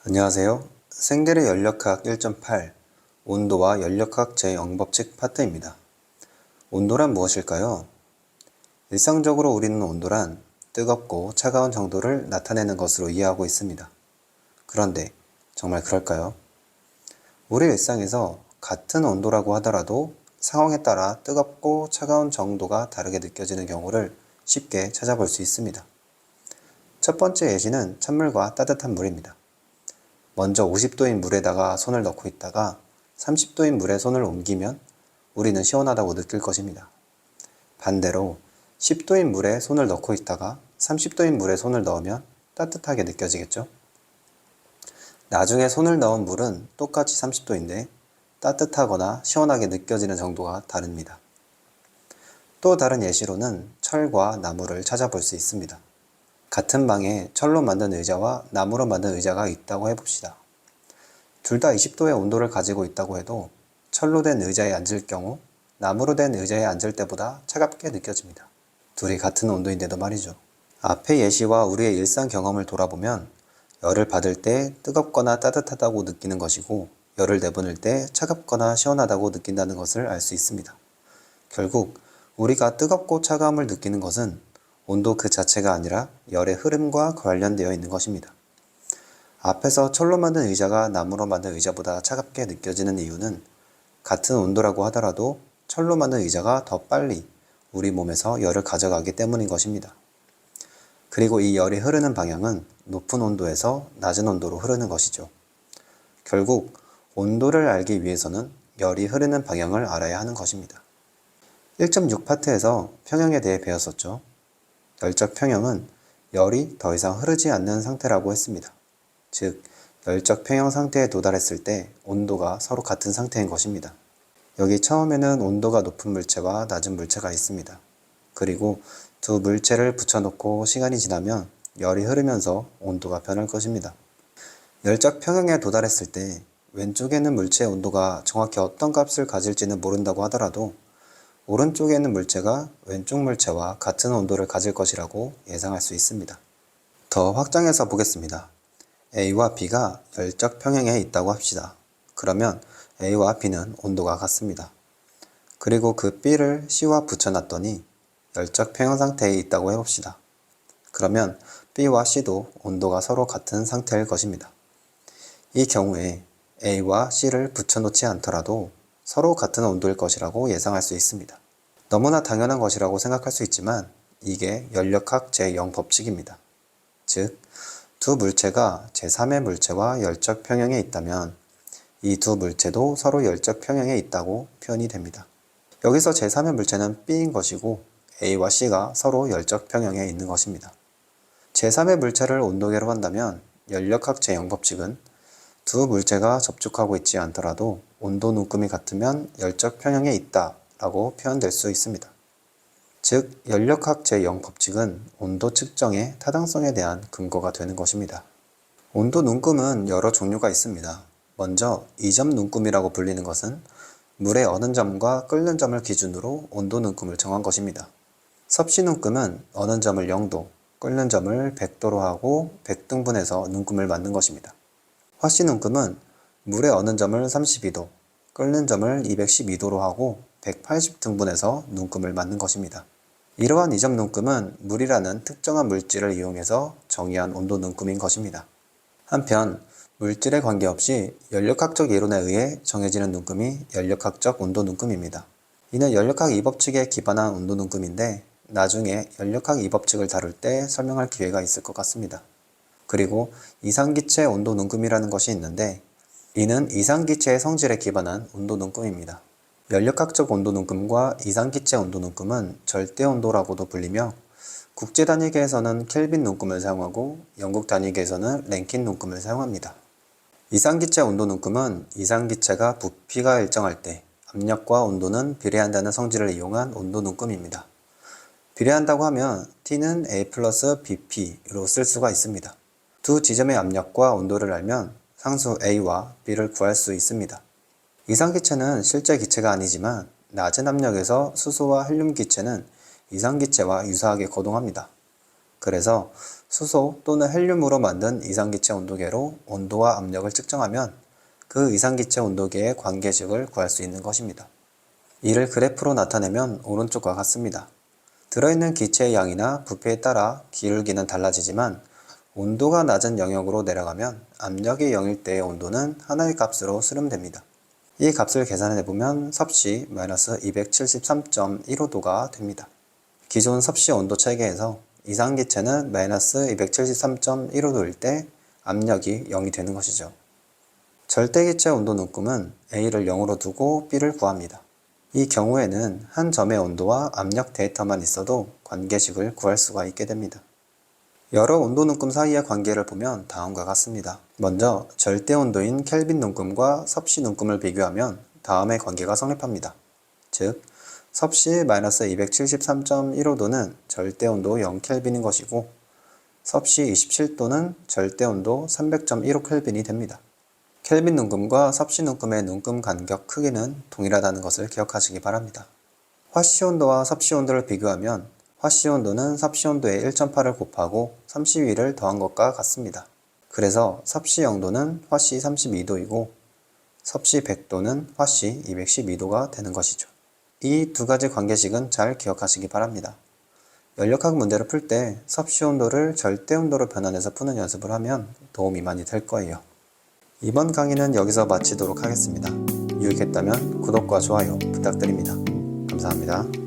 안녕하세요. 생대례 연력학 1.8 온도와 연력학 제0법칙 파트입니다. 온도란 무엇일까요? 일상적으로 우리는 온도란 뜨겁고 차가운 정도를 나타내는 것으로 이해하고 있습니다. 그런데 정말 그럴까요? 우리 일상에서 같은 온도라고 하더라도 상황에 따라 뜨겁고 차가운 정도가 다르게 느껴지는 경우를 쉽게 찾아볼 수 있습니다. 첫 번째 예시는 찬물과 따뜻한 물입니다. 먼저 50도인 물에다가 손을 넣고 있다가 30도인 물에 손을 옮기면 우리는 시원하다고 느낄 것입니다. 반대로 10도인 물에 손을 넣고 있다가 30도인 물에 손을 넣으면 따뜻하게 느껴지겠죠? 나중에 손을 넣은 물은 똑같이 30도인데 따뜻하거나 시원하게 느껴지는 정도가 다릅니다. 또 다른 예시로는 철과 나무를 찾아볼 수 있습니다. 같은 방에 철로 만든 의자와 나무로 만든 의자가 있다고 해봅시다. 둘 다 20도의 온도를 가지고 있다고 해도 철로 된 의자에 앉을 경우 나무로 된 의자에 앉을 때보다 차갑게 느껴집니다. 둘이 같은 온도인데도 말이죠. 앞의 예시와 우리의 일상 경험을 돌아보면 열을 받을 때 뜨겁거나 따뜻하다고 느끼는 것이고 열을 내보낼 때 차갑거나 시원하다고 느낀다는 것을 알 수 있습니다. 결국 우리가 뜨겁고 차가움을 느끼는 것은 온도 그 자체가 아니라 열의 흐름과 관련되어 있는 것입니다. 앞에서 철로 만든 의자가 나무로 만든 의자보다 차갑게 느껴지는 이유는 같은 온도라고 하더라도 철로 만든 의자가 더 빨리 우리 몸에서 열을 가져가기 때문인 것입니다. 그리고 이 열이 흐르는 방향은 높은 온도에서 낮은 온도로 흐르는 것이죠. 결국 온도를 알기 위해서는 열이 흐르는 방향을 알아야 하는 것입니다. 1.6 파트에서 평형에 대해 배웠었죠. 열적 평형은 열이 더 이상 흐르지 않는 상태라고 했습니다. 즉, 열적 평형 상태에 도달했을 때 온도가 서로 같은 상태인 것입니다. 여기 처음에는 온도가 높은 물체와 낮은 물체가 있습니다. 그리고 두 물체를 붙여놓고 시간이 지나면 열이 흐르면서 온도가 변할 것입니다. 열적 평형에 도달했을 때 왼쪽에 있는 물체의 온도가 정확히 어떤 값을 가질지는 모른다고 하더라도 오른쪽에 있는 물체가 왼쪽 물체와 같은 온도를 가질 것이라고 예상할 수 있습니다. 더 확장해서 보겠습니다. A와 B가 열적 평형에 있다고 합시다. 그러면 A와 B는 온도가 같습니다. 그리고 그 B를 C와 붙여놨더니 열적 평형 상태에 있다고 해봅시다. 그러면 B와 C도 온도가 서로 같은 상태일 것입니다. 이 경우에 A와 C를 붙여놓지 않더라도 서로 같은 온도일 것이라고 예상할 수 있습니다. 너무나 당연한 것이라고 생각할 수 있지만 이게 연력학 제0법칙입니다. 즉, 두 물체가 제3의 물체와 열적 평형에 있다면 이 두 물체도 서로 열적 평형에 있다고 표현이 됩니다. 여기서 제3의 물체는 B인 것이고 A와 C가 서로 열적 평형에 있는 것입니다. 제3의 물체를 온도계로 한다면 연력학 제0법칙은 두 물체가 접촉하고 있지 않더라도 온도 눈금이 같으면 열적 평형에 있다 라고 표현될 수 있습니다. 즉, 연력학 제0법칙은 온도 측정의 타당성에 대한 근거가 되는 것입니다. 온도 눈금은 여러 종류가 있습니다. 먼저 이점 눈금이라고 불리는 것은 물의 어는 점과 끓는 점을 기준으로 온도 눈금을 정한 것입니다. 섭씨 눈금은 어는 점을 0도, 끓는 점을 100도로 하고 100등분해서 눈금을 만든 것입니다. 화씨 눈금은 물의 어는 점을 32도, 끓는 점을 212도로 하고 180등분해서 눈금을 만든 것입니다. 이러한 이점 눈금은 물이라는 특정한 물질을 이용해서 정의한 온도 눈금인 것입니다. 한편 물질에 관계없이 연력학적 이론에 의해 정해지는 눈금이 연력학적 온도 눈금입니다. 이는 연력학 2법칙에 기반한 온도 눈금인데 나중에 연력학 2법칙을 다룰 때 설명할 기회가 있을 것 같습니다. 그리고 이상기체 온도 눈금이라는 것이 있는데 이는 이상기체의 성질에 기반한 온도 눈금입니다. 연력학적 온도 눈금과 이상기체 온도 눈금은 절대온도라고도 불리며 국제단위계에서는 켈빈 눈금을 사용하고 영국 단위계에서는 랭킨 눈금을 사용합니다. 이상기체 온도 눈금은 이상기체가 부피가 일정할 때 압력과 온도는 비례한다는 성질을 이용한 온도 눈금입니다. 비례한다고 하면 T는 A 플러스 BP로 쓸 수가 있습니다. 두 지점의 압력과 온도를 알면 상수 A와 B를 구할 수 있습니다. 이상기체는 실제 기체가 아니지만 낮은 압력에서 수소와 헬륨 기체는 이상기체와 유사하게 거동합니다. 그래서 수소 또는 헬륨으로 만든 이상기체 온도계로 온도와 압력을 측정하면 그 이상기체 온도계의 관계식을 구할 수 있는 것입니다. 이를 그래프로 나타내면 오른쪽과 같습니다. 들어있는 기체의 양이나 부피에 따라 기울기는 달라지지만 온도가 낮은 영역으로 내려가면 압력이 0일 때의 온도는 하나의 값으로 수렴됩니다. 이 값을 계산해보면 섭씨 마이너스 273.15도가 됩니다. 기존 섭씨 온도 체계에서 이상기체는 마이너스 273.15도일 때 압력이 0이 되는 것이죠. 절대기체 온도 눈금은 A를 0으로 두고 B를 구합니다. 이 경우에는 한 점의 온도와 압력 데이터만 있어도 관계식을 구할 수가 있게 됩니다. 여러 온도 눈금 사이의 관계를 보면 다음과 같습니다. 먼저 절대 온도인 켈빈 눈금과 섭씨 눈금을 비교하면 다음의 관계가 성립합니다. 즉, 섭씨 마이너스 273.15도는 절대 온도 0켈빈인 것이고 섭씨 27도는 절대 온도 300.15켈빈이 됩니다. 켈빈 눈금과 섭씨 눈금의 눈금 간격 크기는 동일하다는 것을 기억하시기 바랍니다. 화씨 온도와 섭씨 온도를 비교하면 화씨 온도는 섭씨 온도의 1.8을 곱하고 32를 더한 것과 같습니다. 그래서 섭씨 0도는 화씨 32도이고 섭씨 100도는 화씨 212도가 되는 것이죠. 이 두 가지 관계식은 잘 기억하시기 바랍니다. 연력학 문제를 풀 때 섭씨 온도를 절대 온도로 변환해서 푸는 연습을 하면 도움이 많이 될 거예요. 이번 강의는 여기서 마치도록 하겠습니다. 유익했다면 구독과 좋아요 부탁드립니다. 감사합니다.